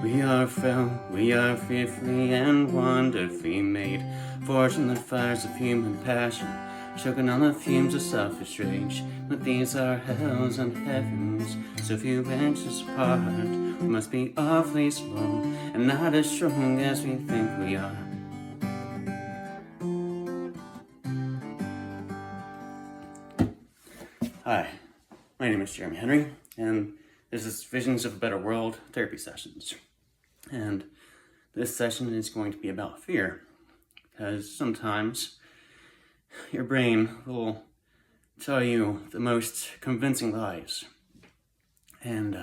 We are frail, we are fearfully and wonderfully made, forged in the fires of human passion, choking on the fumes of selfish rage. But these are hells and heavens, so few inches apart. We must be awfully slow, and not as strong as we think we are. Hi, my name is Jeremy Henry, and this is Visions of a Better World Therapy Sessions. And this session is going to be about fear, because sometimes your brain will tell you the most convincing lies. And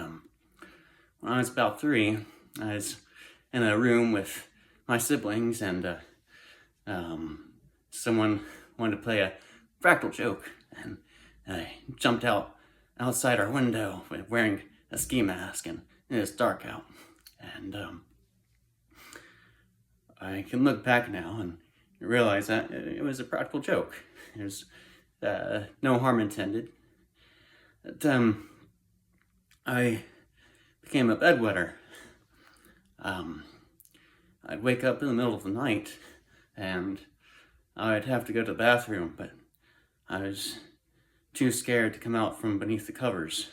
when I was about 3, I was in a room with my siblings, and someone wanted to play a practical joke, and I jumped outside our window wearing a ski mask, and it was dark out. And I can look back now and realize that it was a practical joke. There's no harm intended. But, I became a bedwetter. I'd wake up in the middle of the night and I'd have to go to the bathroom, but I was too scared to come out from beneath the covers.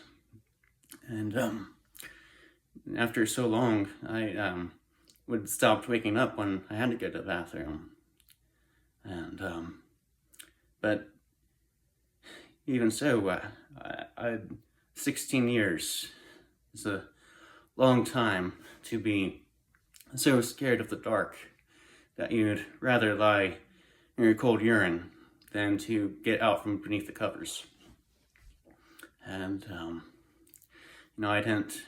And after so long, I would stop waking up when I had to go to the bathroom. And but even so, 16 years is a long time to be so scared of the dark that you'd rather lie in your cold urine than to get out from beneath the covers. And I didn't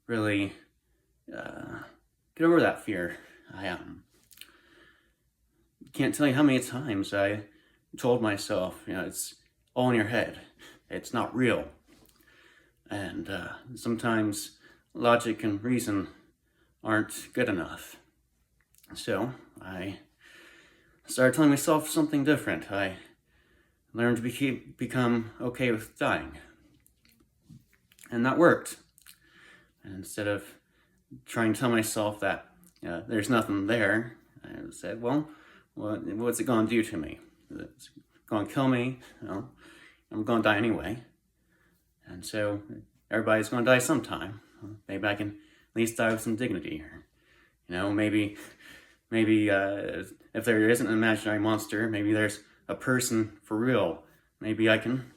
really get over that fear. I can't tell you how many times I told myself, it's all in your head. It's not real. And sometimes logic and reason aren't good enough. So I started telling myself something different. I learned to become okay with dying. And that worked. And instead of trying to tell myself that there's nothing there, I said, well, what's it going to do to me? It's going to kill me. I'm going to die anyway. And so everybody's going to die sometime. Maybe I can at least die with some dignity. Or, maybe if there isn't an imaginary monster, maybe there's a person for real. Maybe I can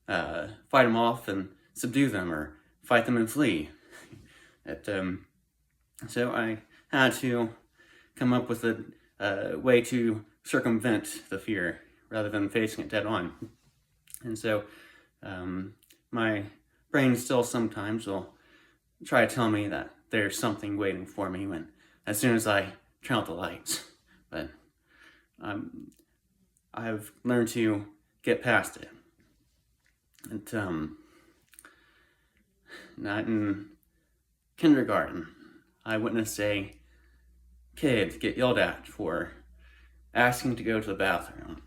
fight them off and subdue them, or fight them and flee. So I had to come up with a way to circumvent the fear rather than facing it dead on. And so my brain still sometimes will try to tell me that there's something waiting for me as soon as I turn out the lights. But I've learned to get past it. And not in kindergarten, I witnessed a kid get yelled at for asking to go to the bathroom.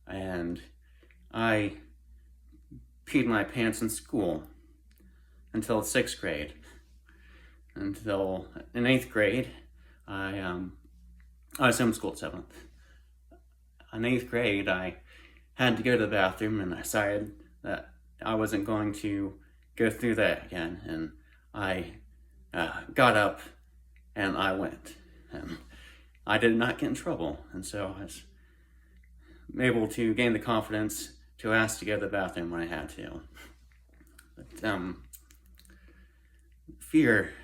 And I peed my pants in school until 6th grade. Until in 8th grade, I was homeschooled 7th. In 8th grade, I had to go to the bathroom, and I decided that I wasn't going to go through that again. And I got up and I went. And I did not get in trouble. And so I was able to gain the confidence to ask to go to the bathroom when I had to. But fear,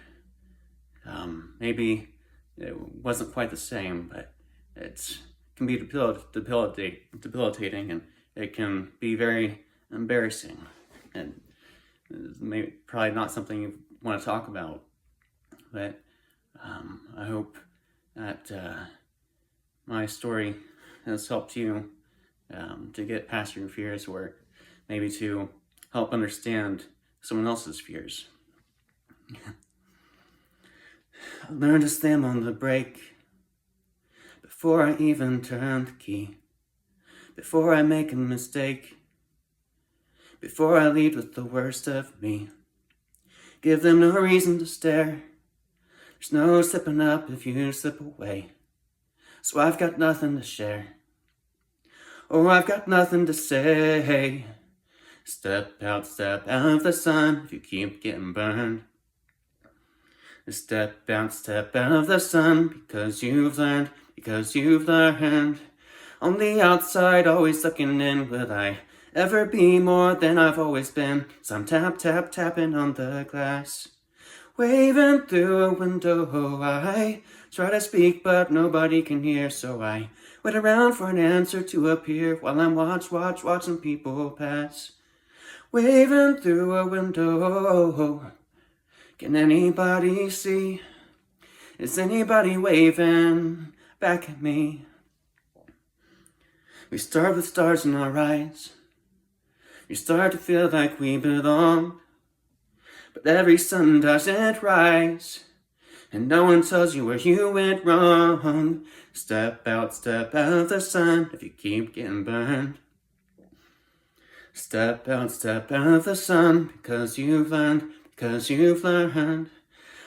maybe it wasn't quite the same, but it can be debilitating, and it can be very embarrassing, and maybe probably not something you want to talk about. But I hope that my story has helped you to get past your fears, or maybe to help understand someone else's fears. I learned to slam on the brake before I even turn the key, before I make a mistake, before I lead with the worst of me. Give them no reason to stare. There's no slipping up if you slip away. So I've got nothing to share. Oh, I've got nothing to say. Step out of the sun if you keep getting burned. Step out of the sun because you've learned. On the outside, always looking in, will I ever be more than I've always been? So I'm tapping on the glass. Waving through a window, I try to speak but nobody can hear. So I wait around for an answer to appear while I'm watching people pass. Waving through a window, can anybody see? Is anybody waving back at me? We start with stars in our eyes. We start to feel like we belong. But every sun doesn't rise, and no one tells you where you went wrong. Step out of the sun if you keep getting burned. Step out of the sun because you've learned.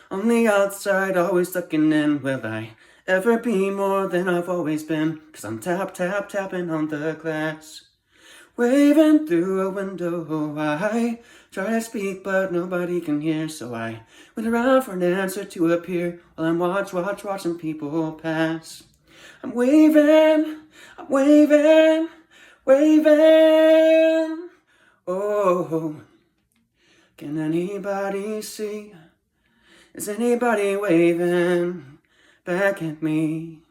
On the outside, always looking in, will I ever be more than I've always been? Cause I'm tapping on the glass. Waving through a window, I try to speak but nobody can hear. So I wait around for an answer to appear while I'm watching people pass. I'm waving. Oh, can anybody see? Is anybody waving back at me?